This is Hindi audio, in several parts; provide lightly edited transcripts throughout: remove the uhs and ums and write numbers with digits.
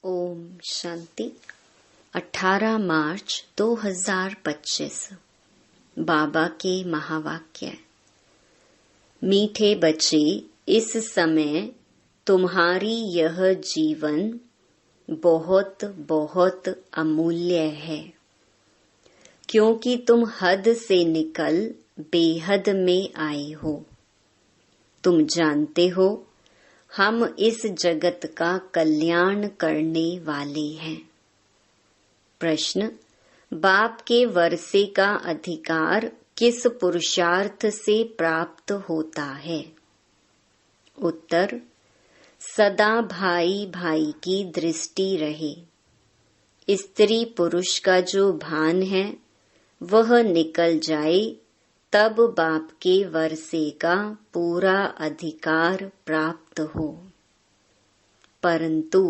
ओम शांति। 18 मार्च 2025 बाबा के महावाक्य। मीठे बच्चे, इस समय तुम्हारी यह जीवन बहुत बहुत अमूल्य है, क्योंकि तुम हद से निकल बेहद में आए हो। तुम जानते हो, हम इस जगत का कल्याण करने वाले हैं। प्रश्न: बाप के वर्षे का अधिकार किस पुरुषार्थ से प्राप्त होता है? उत्तर: सदा भाई भाई की दृष्टि रहे। स्त्री पुरुष का जो भान है वह निकल जाए, तब बाप के वर्षे का पूरा अधिकार प्राप्त हो। परंतु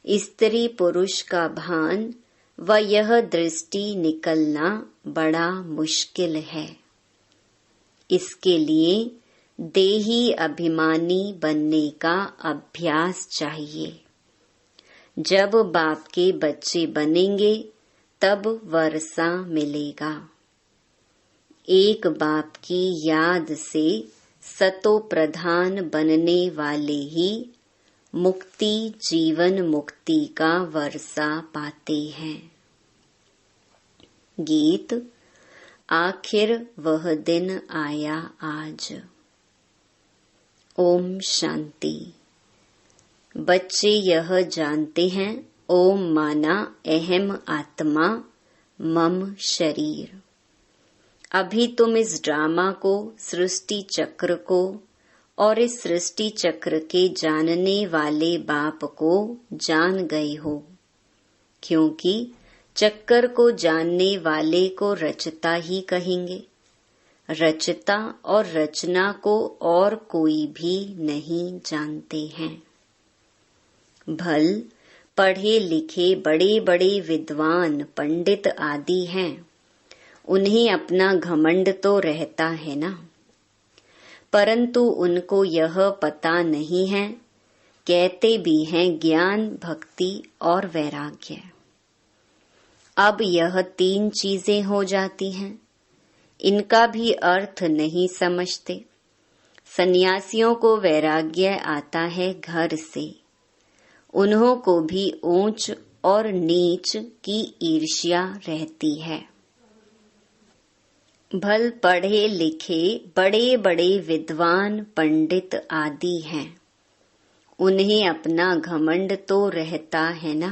स्त्री पुरुष का भान व यह दृष्टि निकलना बड़ा मुश्किल है। इसके लिए देही अभिमानी बनने का अभ्यास चाहिए। जब बाप के बच्चे बनेंगे तब वर्षा मिलेगा। एक बाप की याद से सतो प्रधान बनने वाले ही मुक्ति जीवन मुक्ति का वर्षा पाते हैं। गीत। आखिर वह दिन आया आज। ओम शांति। बच्चे यह जानते हैं, ओम माना अहम आत्मा मम शरीर। अभी तुम इस ड्रामा को, सृष्टि चक्र को और इस सृष्टि चक्र के जानने वाले बाप को जान गए हो, क्योंकि चक्कर को जानने वाले को रचता ही कहेंगे। रचता और रचना को और कोई भी नहीं जानते हैं। भल पढ़े लिखे बड़े बड़े विद्वान पंडित आदि हैं, उन्हें अपना घमंड तो रहता है ना, परंतु उनको यह पता नहीं है। कहते भी हैं ज्ञान, भक्ति और वैराग्य। अब यह 3 चीजें हो जाती हैं, इनका भी अर्थ नहीं समझते। सन्यासियों को वैराग्य आता है घर से, उन्हों को भी ऊंच और नीच की ईर्ष्या रहती है। भल पढ़े लिखे बड़े बड़े विद्वान पंडित आदि हैं, उन्हें अपना घमंड तो रहता है ना,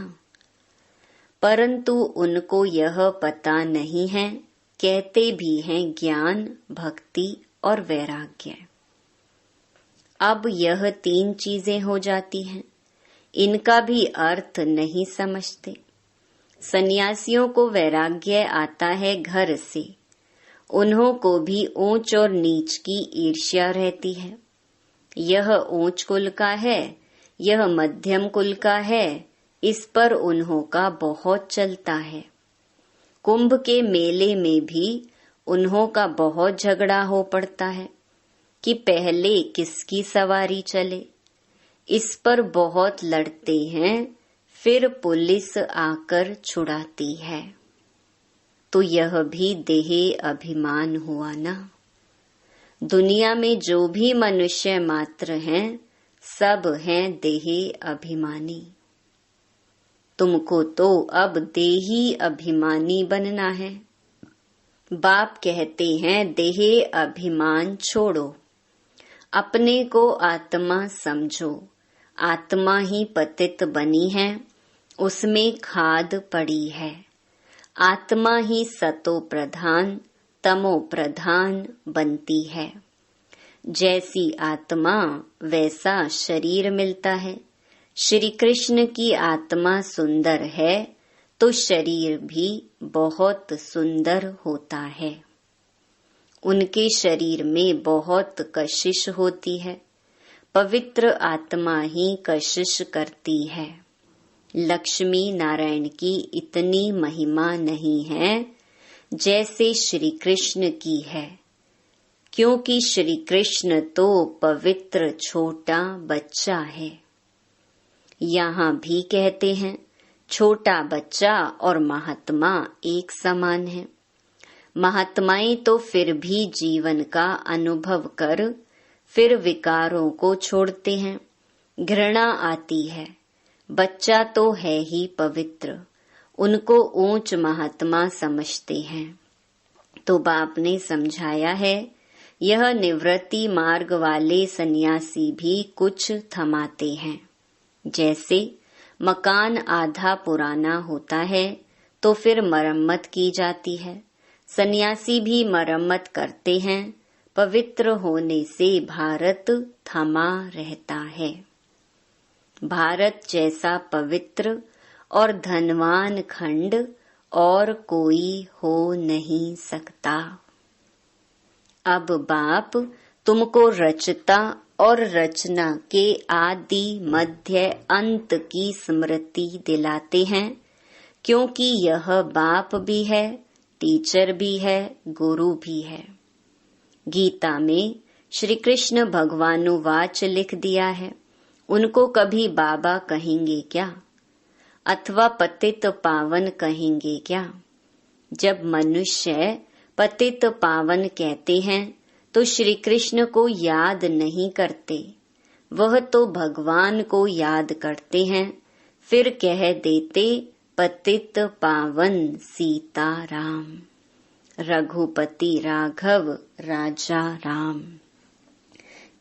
परंतु उनको यह पता नहीं है। कहते भी हैं ज्ञान, भक्ति और वैराग्य। अब यह 3 चीजें हो जाती हैं, इनका भी अर्थ नहीं समझते। सन्यासियों को वैराग्य आता है घर से, उन्हों को भी ऊंच और नीच की ईर्ष्या रहती है। यह ऊंच कुल का है, यह मध्यम कुल का है, इस पर उन्हों का बहुत चलता है। कुंभ के मेले में भी उन्हों का बहुत झगड़ा हो पड़ता है कि पहले किसकी सवारी चले। इस पर बहुत लड़ते हैं, फिर पुलिस आकर छुड़ाती है। तो यह भी देह अभिमान हुआ ना। दुनिया में जो भी मनुष्य मात्र हैं, सब हैं देह अभिमानी। तुमको तो अब देही अभिमानी बनना है। बाप कहते हैं देह अभिमान छोड़ो, अपने को आत्मा समझो। आत्मा ही पतित बनी है, उसमें खाद पड़ी है। आत्मा ही सतो प्रधान तमो प्रधान बनती है। जैसी आत्मा वैसा शरीर मिलता है। श्री कृष्ण की आत्मा सुंदर है तो शरीर भी बहुत सुंदर होता है। उनके शरीर में बहुत कशिश होती है, पवित्र आत्मा ही कशिश करती है। लक्ष्मी नारायण की इतनी महिमा नहीं है जैसे श्री कृष्ण की है, क्योंकि श्री कृष्ण तो पवित्र छोटा बच्चा है। यहाँ भी कहते हैं छोटा बच्चा और महात्मा एक समान है। महात्माएं तो फिर भी जीवन का अनुभव कर फिर विकारों को छोड़ते हैं। घृणा आती है, बच्चा तो है ही पवित्र, उनको ऊंच महात्मा समझते हैं। तो बाप ने समझाया है, यह निवृत्ति मार्ग वाले सन्यासी भी कुछ थमाते हैं। जैसे मकान आधा पुराना होता है तो फिर मरम्मत की जाती है, सन्यासी भी मरम्मत करते हैं। पवित्र होने से भारत थमा रहता है। भारत जैसा पवित्र और धनवान खंड और कोई हो नहीं सकता। अब बाप तुमको रचता और रचना के आदि मध्य अंत की स्मृति दिलाते हैं, क्योंकि यह बाप भी है, टीचर भी है, गुरु भी है। गीता में श्री कृष्ण भगवानुवाच लिख दिया है। उनको कभी बाबा कहेंगे क्या, अथवा पतित पावन कहेंगे क्या? जब मनुष्य पतित पावन कहते हैं तो श्री कृष्ण को याद नहीं करते, वह तो भगवान को याद करते हैं। फिर कह देते पतित पावन सीताराम, रघुपति राघव राजा राम।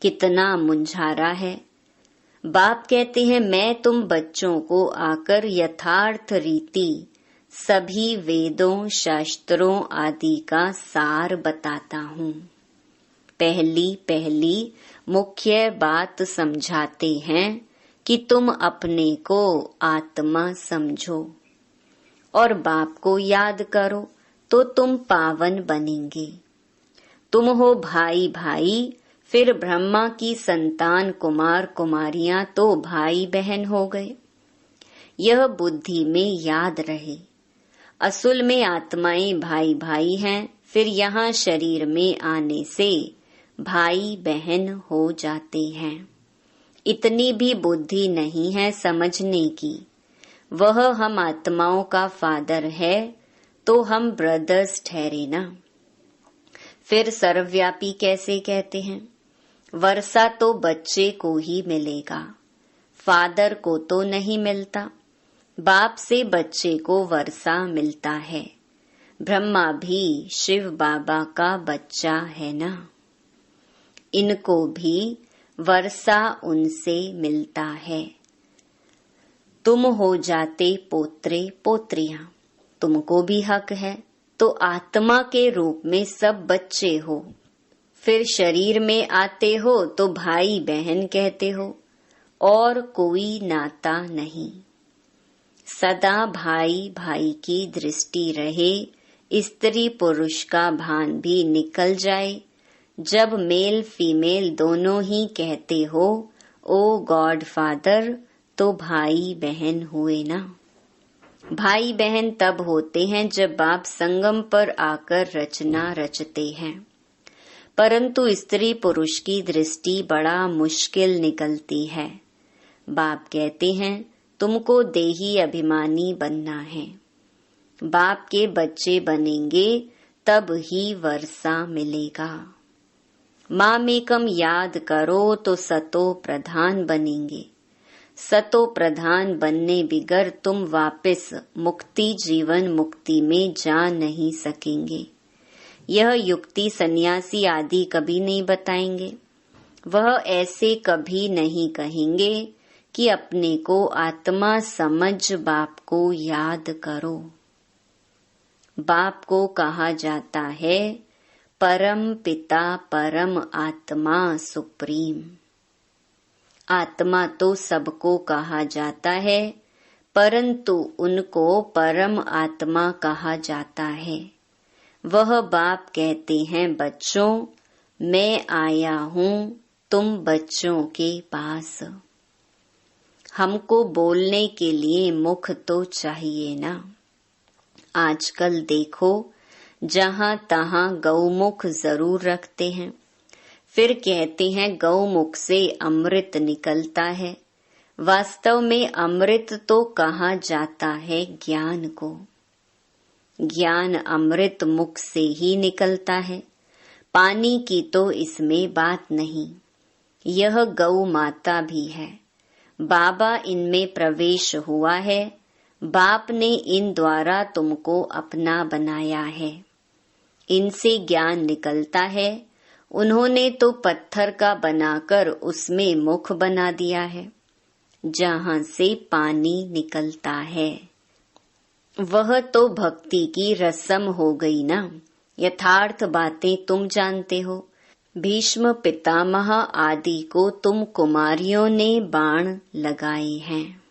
कितना मुंझारा है। बाप कहते हैं मैं तुम बच्चों को आकर यथार्थ रीति सभी वेदों शास्त्रों आदि का सार बताता हूँ। पहली मुख्य बात समझाते हैं कि तुम अपने को आत्मा समझो और बाप को याद करो तो तुम पावन बनेंगे। तुम हो भाई भाई, फिर ब्रह्मा की संतान कुमार कुमारियां तो भाई बहन हो गए। यह बुद्धि में याद रहे। असल में आत्माएं भाई भाई हैं, फिर यहाँ शरीर में आने से भाई बहन हो जाते हैं। इतनी भी बुद्धि नहीं है समझने की। वह हम आत्माओं का फादर है तो हम ब्रदर्स ठहरे ना। फिर सर्वव्यापी कैसे कहते हैं? वर्षा तो बच्चे को ही मिलेगा, फादर को तो नहीं मिलता। बाप से बच्चे को वर्षा मिलता है। ब्रह्मा भी शिव बाबा का बच्चा है ना। इनको भी वर्षा उनसे मिलता है। तुम हो जाते पोत्रे पोत्रियां, तुमको भी हक है। तो आत्मा के रूप में सब बच्चे हो, फिर शरीर में आते हो तो भाई बहन कहते हो, और कोई नाता नहीं। सदा भाई भाई की दृष्टि रहे, स्त्री पुरुष का भान भी निकल जाए। जब मेल फीमेल दोनों ही कहते हो ओ गॉड फादर, तो भाई बहन हुए ना। भाई बहन तब होते हैं जब बाप संगम पर आकर रचना रचते हैं, परंतु स्त्री पुरुष की दृष्टि बड़ा मुश्किल निकलती है। बाप कहते हैं तुमको देही अभिमानी बनना है। बाप के बच्चे बनेंगे तब ही वर्षा मिलेगा। मामेकम याद करो तो सतो प्रधान बनेंगे। सतो प्रधान बनने बिगर तुम वापस मुक्ति जीवन मुक्ति में जा नहीं सकेंगे। यह युक्ति सन्यासी आदि कभी नहीं बताएंगे। वह ऐसे कभी नहीं कहेंगे कि अपने को आत्मा समझ बाप को याद करो। बाप को कहा जाता है परम पिता परम आत्मा सुप्रीम। आत्मा तो सबको कहा जाता है, परंतु उनको परम आत्मा कहा जाता है। वह बाप कहते हैं बच्चों, मैं आया हूँ तुम बच्चों के पास। हमको बोलने के लिए मुख तो चाहिए ना। आजकल देखो जहाँ तहाँ गौमुख जरूर रखते हैं, फिर कहते हैं गौमुख से अमृत निकलता है। वास्तव में अमृत तो कहा जाता है ज्ञान को। ज्ञान अमृत मुख से ही निकलता है, पानी की तो इसमें बात नहीं। यह गौ माता भी है, बाबा इनमें प्रवेश हुआ है, बाप ने इन द्वारा तुमको अपना बनाया है। इनसे ज्ञान निकलता है, उन्होंने तो पत्थर का बनाकर उसमें मुख बना दिया है, जहाँ से पानी निकलता है। वह तो भक्ति की रस्म हो गई ना। यथार्थ बातें तुम जानते हो। भीष्म पितामह आदि को तुम कुमारियों ने बाण लगाए हैं।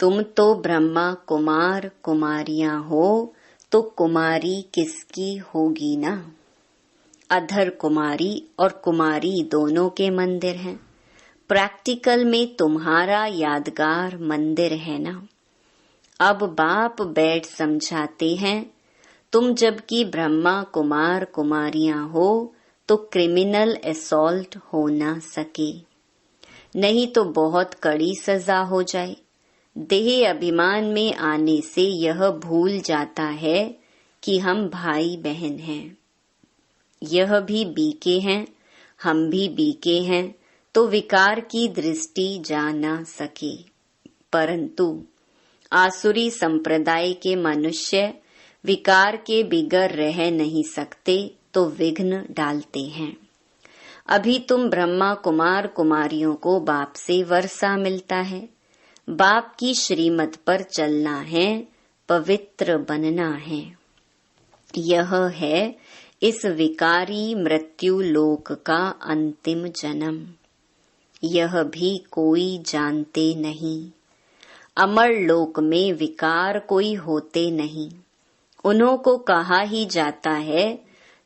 तुम तो ब्रह्मा कुमार कुमारियां हो, तो कुमारी किसकी होगी ना। अधर कुमारी और कुमारी दोनों के मंदिर हैं। प्रैक्टिकल में तुम्हारा यादगार मंदिर है ना। अब बाप बैठ समझाते हैं, तुम जबकि ब्रह्मा कुमार कुमारियां हो तो क्रिमिनल असॉल्ट हो ना सके, नहीं तो बहुत कड़ी सजा हो जाए। देह अभिमान में आने से यह भूल जाता है कि हम भाई बहन हैं। यह भी बीके हैं, हम भी बीके हैं, तो विकार की दृष्टि जा ना सके। परंतु आसुरी संप्रदाय के मनुष्य विकार के बिगर रह नहीं सकते, तो विघ्न डालते हैं। अभी तुम ब्रह्मा कुमार कुमारियों को बाप से वर्षा मिलता है। बाप की श्रीमत पर चलना है, पवित्र बनना है। यह है इस विकारी मृत्यु लोक का अंतिम जन्म। यह भी कोई जानते नहीं। अमर लोक में विकार कोई होते नहीं। उन्हों को कहा ही जाता है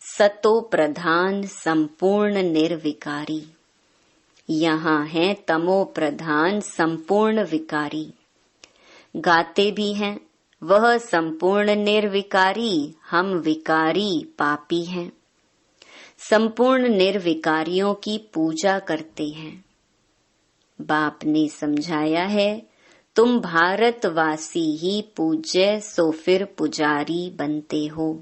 सतो प्रधान संपूर्ण निर्विकारी। यहाँ है तमो प्रधान संपूर्ण विकारी। गाते भी हैं, वह संपूर्ण निर्विकारी, हम विकारी पापी हैं। संपूर्ण निर्विकारियों की पूजा करते हैं। बाप ने समझाया है, तुम भारतवासी ही पूज्य, सो फिर पुजारी बनते हो।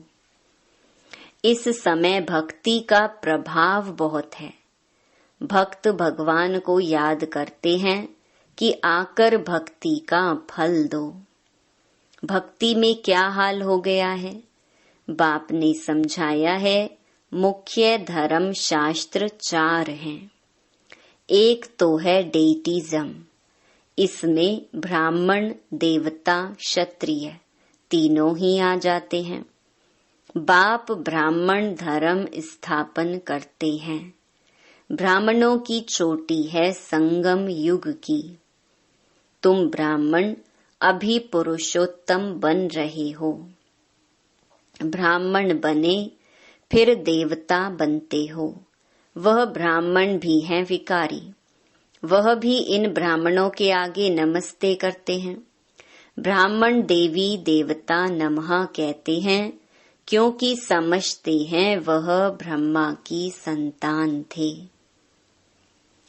इस समय भक्ति का प्रभाव बहुत है। भक्त भगवान को याद करते हैं कि आकर भक्ति का फल दो। भक्ति में क्या हाल हो गया है, बाप ने समझाया है। मुख्य धर्म शास्त्र 4 हैं। एक तो है डेटिज्म, इसमें ब्राह्मण देवता क्षत्रिय तीनों ही आ जाते हैं। बाप ब्राह्मण धर्म स्थापन करते हैं। ब्राह्मणों की चोटी है संगम युग की। तुम ब्राह्मण अभी पुरुषोत्तम बन रहे हो। ब्राह्मण बने फिर देवता बनते हो। वह ब्राह्मण भी हैं विकारी। वह भी इन ब्राह्मणों के आगे नमस्ते करते हैं। ब्राह्मण देवी देवता नमः कहते हैं, क्योंकि समझते हैं वह ब्रह्मा की संतान थे।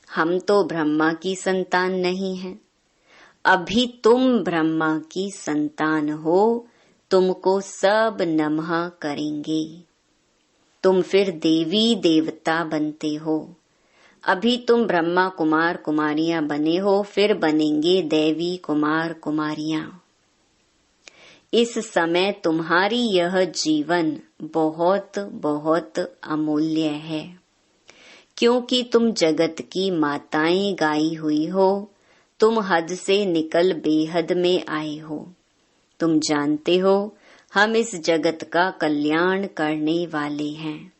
हम तो ब्रह्मा की संतान नहीं हैं। अभी तुम ब्रह्मा की संतान हो, तुमको सब नमः करेंगे। तुम फिर देवी देवता बनते हो। अभी तुम ब्रह्मा कुमार कुमारियां बने हो, फिर बनेंगे देवी कुमार कुमारियां। इस समय तुम्हारी यह जीवन बहुत बहुत अमूल्य है, क्योंकि तुम जगत की माताएं गाई हुई हो। तुम हद से निकल बेहद में आए हो। तुम जानते हो हम इस जगत का कल्याण करने वाले हैं,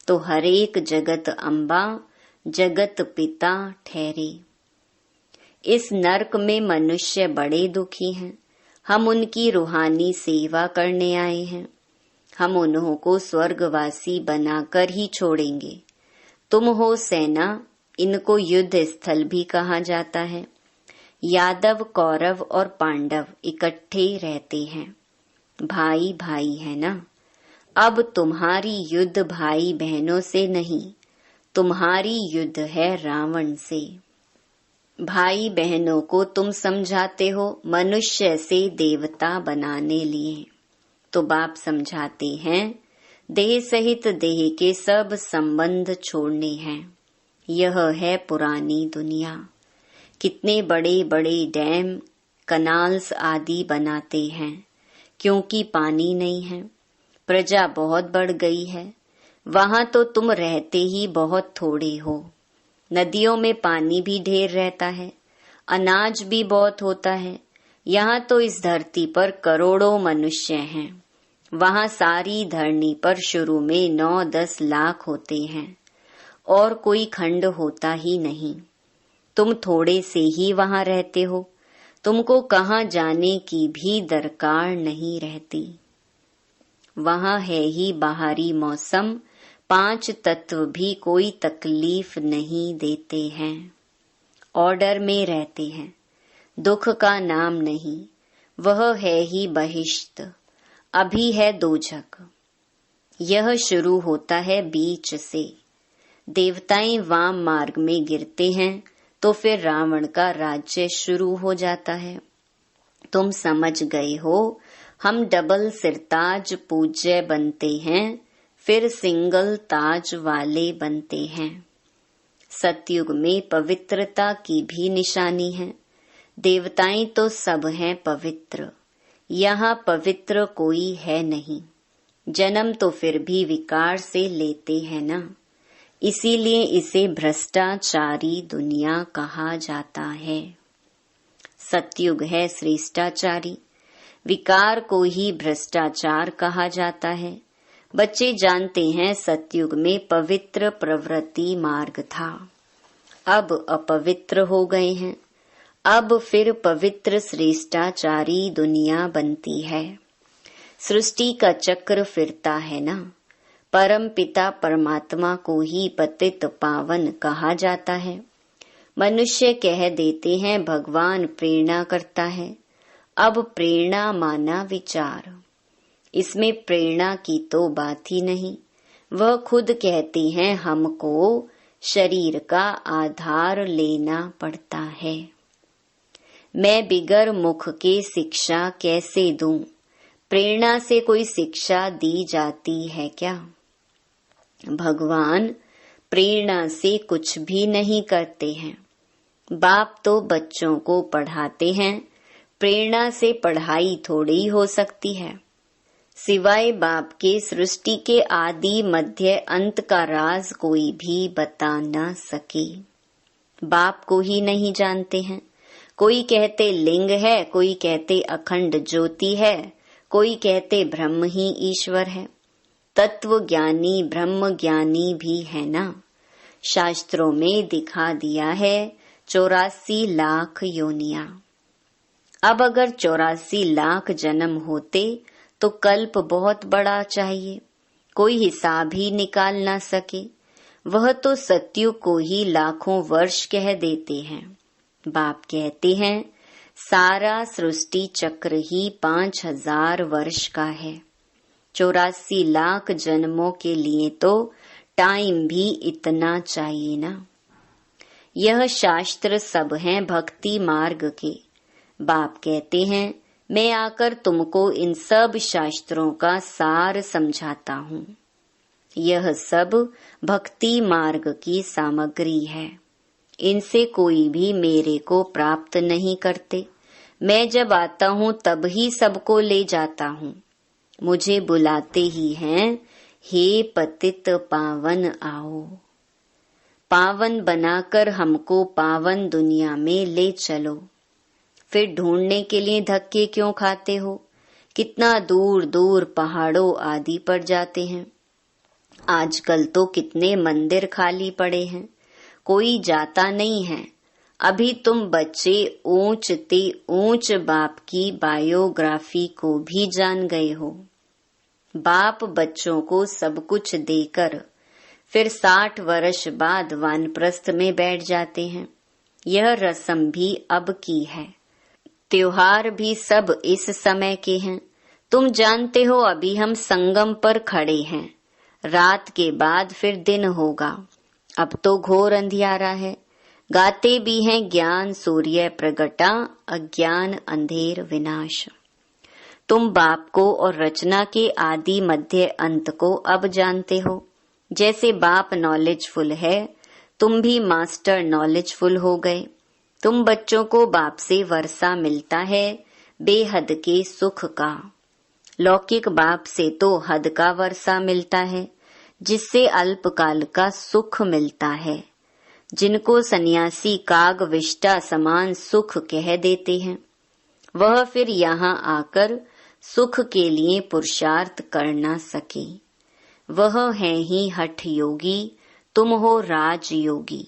तो हर एक जगत अम्बा जगत पिता ठहरे। इस नरक में मनुष्य बड़े दुखी हैं। हम उनकी रूहानी सेवा करने आए हैं। हम उन्हों को स्वर्गवासी बनाकर ही छोड़ेंगे। तुम हो सेना, इनको युद्ध स्थल भी कहा जाता है। यादव कौरव और पांडव इकट्ठे रहते हैं। भाई भाई है ना। अब तुम्हारी युद्ध भाई बहनों से नहीं, तुम्हारी युद्ध है रावण से। भाई बहनों को तुम समझाते हो मनुष्य से देवता बनाने लिए, तो बाप समझाते हैं देह सहित देह के सब संबंध छोड़ने हैं। यह है पुरानी दुनिया। कितने बड़े बड़े डैम, कनाल्स आदि बनाते हैं, क्योंकि पानी नहीं है। प्रजा बहुत बढ़ गई है, वहां तो तुम रहते ही बहुत थोड़े हो। नदियों में पानी भी ढेर रहता है, अनाज भी बहुत होता है। यहाँ तो इस धरती पर करोड़ों मनुष्य हैं, वहाँ सारी धरनी पर शुरू में 9-10 लाख होते हैं और कोई खंड होता ही नहीं। तुम थोड़े से ही वहाँ रहते हो, तुमको कहाँ जाने की भी दरकार नहीं रहती। वहाँ है ही बाहरी मौसम, 5 तत्व भी कोई तकलीफ नहीं देते हैं। ऑर्डर में रहते हैं, दुख का नाम नहीं, वह है ही बहिष्त। अभी है दोजख। यह शुरू होता है बीच से। देवताएं वाम मार्ग में गिरते हैं तो फिर रावण का राज्य शुरू हो जाता है। तुम समझ गए हो, हम डबल सिरताज पूज्य बनते हैं, फिर सिंगल ताज वाले बनते हैं। सतयुग में पवित्रता की भी निशानी है। देवताएं तो सब हैं पवित्र, यहाँ पवित्र कोई है नहीं। जन्म तो फिर भी विकार से लेते हैं ना, इसीलिए इसे भ्रष्टाचारी दुनिया कहा जाता है। सतयुग है श्रेष्ठाचारी, विकार को ही भ्रष्टाचार कहा जाता है। बच्चे जानते हैं सतयुग में पवित्र प्रवृत्ति मार्ग था, अब अपवित्र हो गए हैं। अब फिर पवित्र श्रेष्ठाचारी दुनिया बनती है। सृष्टि का चक्र फिरता है ना। परम पिता परमात्मा को ही पतित पावन कहा जाता है। मनुष्य कह देते हैं भगवान प्रेरणा करता है। अब प्रेरणा माना विचार, इसमें प्रेरणा की तो बात ही नहीं। वह खुद कहते हैं हमको शरीर का आधार लेना पड़ता है। मैं बिगर मुख के शिक्षा कैसे दूं? प्रेरणा से कोई शिक्षा दी जाती है क्या? भगवान प्रेरणा से कुछ भी नहीं करते हैं। बाप तो बच्चों को पढ़ाते हैं, प्रेरणा से पढ़ाई थोड़ी हो सकती है। सिवाय बाप के सृष्टि के आदि मध्य अंत का राज कोई भी बता न सके। बाप को ही नहीं जानते हैं। कोई कहते लिंग है, कोई कहते अखंड ज्योति है, कोई कहते ब्रह्म ही ईश्वर है। तत्व ज्ञानी ब्रह्म ज्ञानी भी है ना। शास्त्रों में दिखा दिया है 84 लाख योनियां। अब अगर 84 लाख जन्म होते तो कल्प बहुत बड़ा चाहिए, कोई हिसाब ही निकाल ना सके। वह तो सतयुग को ही लाखों वर्ष कह देते हैं। बाप कहते हैं सारा सृष्टि चक्र ही 5000 वर्ष का है। 84 लाख जन्मों के लिए तो टाइम भी इतना चाहिए ना। यह शास्त्र सब हैं भक्ति मार्ग के। बाप कहते हैं मैं आकर तुमको इन सब शास्त्रों का सार समझाता हूँ। यह सब भक्ति मार्ग की सामग्री है। इनसे कोई भी मेरे को प्राप्त नहीं करते। मैं जब आता हूँ तब ही सबको ले जाता हूँ। मुझे बुलाते ही हैं, हे पतित पावन आओ। पावन बनाकर हमको पावन दुनिया में ले चलो। फिर ढूंढने के लिए धक्के क्यों खाते हो? कितना दूर दूर पहाड़ों आदि पर जाते हैं। आजकल तो कितने मंदिर खाली पड़े हैं, कोई जाता नहीं है। अभी तुम बच्चे ऊंच ते ऊंच बाप की बायोग्राफी को भी जान गए हो। बाप बच्चों को सब कुछ देकर फिर 60 वर्ष बाद वानप्रस्थ में बैठ जाते हैं। यह रस्म भी अब की है। त्योहार भी सब इस समय के हैं। तुम जानते हो अभी हम संगम पर खड़े हैं, रात के बाद फिर दिन होगा। अब तो घोर अंधियारा है। गाते भी हैं ज्ञान सूर्य प्रगटा, अज्ञान अंधेर विनाश। तुम बाप को और रचना के आदि मध्य अंत को अब जानते हो। जैसे बाप नॉलेजफुल है, तुम भी मास्टर नॉलेजफुल हो गए। तुम बच्चों को बाप से वर्षा मिलता है बेहद के सुख का। लौकिक बाप से तो हद का वर्षा मिलता है, जिससे अल्पकाल का सुख मिलता है, जिनको सन्यासी काग विष्टा समान सुख कह देते हैं। वह फिर यहाँ आकर सुख के लिए पुरुषार्थ कर न सके। वह है ही हठ योगी, तुम हो राज योगी।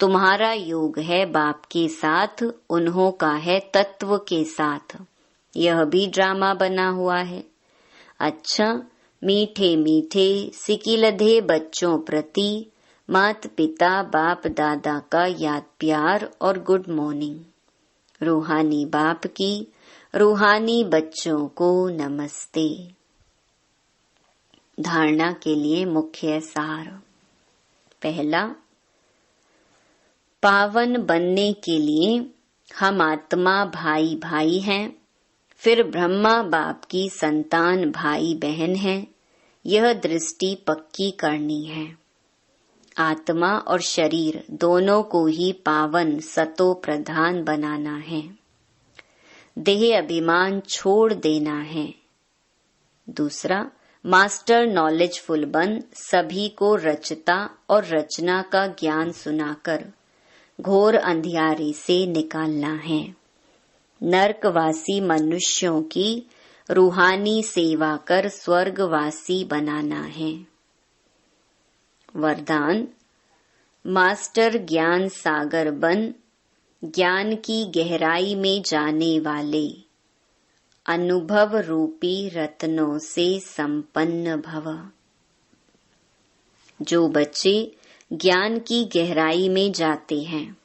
तुम्हारा योग है बाप के साथ, उन्हों का है तत्व के साथ। यह भी ड्रामा बना हुआ है। अच्छा, मीठे मीठे सिकिलधे बच्चों प्रति मात पिता बाप दादा का याद प्यार और गुड मॉर्निंग। रूहानी बाप की रूहानी बच्चों को नमस्ते। धारणा के लिए मुख्य सार। पहला, पावन बनने के लिए हम आत्मा भाई भाई हैं, फिर ब्रह्मा बाप की संतान भाई बहन हैं। यह दृष्टि पक्की करनी है। आत्मा और शरीर दोनों को ही पावन सतो प्रधान बनाना है। देह अभिमान छोड़ देना है। दूसरा, मास्टर नॉलेजफुल बन सभी को रचता और रचना का ज्ञान सुनाकर घोर अंधियारे से निकालना है। नरकवासी मनुष्यों की रूहानी सेवा कर स्वर्गवासी बनाना है। वरदान, मास्टर ज्ञान सागर बन ज्ञान की गहराई में जाने वाले, अनुभव रूपी रत्नों से संपन्न भव। जो बच्चे ज्ञान की गहराई में जाते हैं,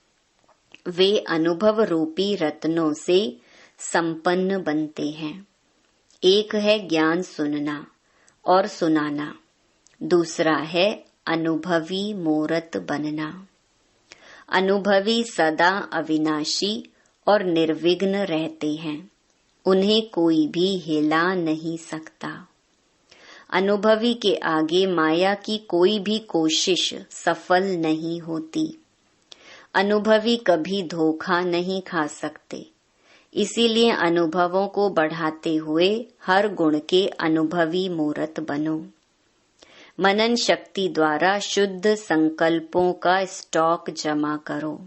वे अनुभव रूपी रत्नों से संपन्न बनते हैं। एक है ज्ञान सुनना और सुनाना, दूसरा है अनुभवी मूरत बनना। अनुभवी सदा अविनाशी और निर्विघ्न रहते हैं, उन्हें कोई भी हिला नहीं सकता। अनुभवी के आगे माया की कोई भी कोशिश सफल नहीं होती। अनुभवी कभी धोखा नहीं खा सकते। इसीलिए अनुभवों को बढ़ाते हुए हर गुण के अनुभवी मूरत बनो। मनन शक्ति द्वारा शुद्ध संकल्पों का स्टॉक जमा करो।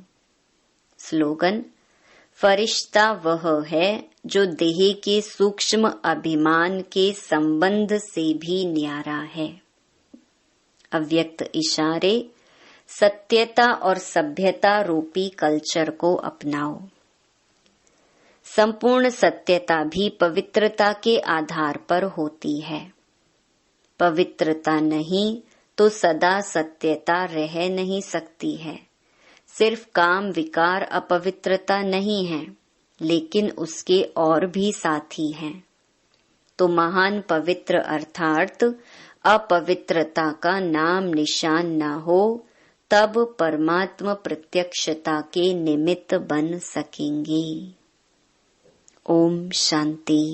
स्लोगन, फरिश्ता वह है जो देह के सूक्ष्म अभिमान के संबंध से भी न्यारा है। अव्यक्त इशारे, सत्यता और सभ्यता रूपी कल्चर को अपनाओ। संपूर्ण सत्यता भी पवित्रता के आधार पर होती है। पवित्रता नहीं तो सदा सत्यता रह नहीं सकती है। सिर्फ काम विकार अपवित्रता नहीं है, लेकिन उसके और भी साथी हैं। तो महान पवित्र अर्थात अपवित्रता का नाम निशान न हो, तब परमात्मा प्रत्यक्षता के निमित्त बन सकेंगे। ओम शांति।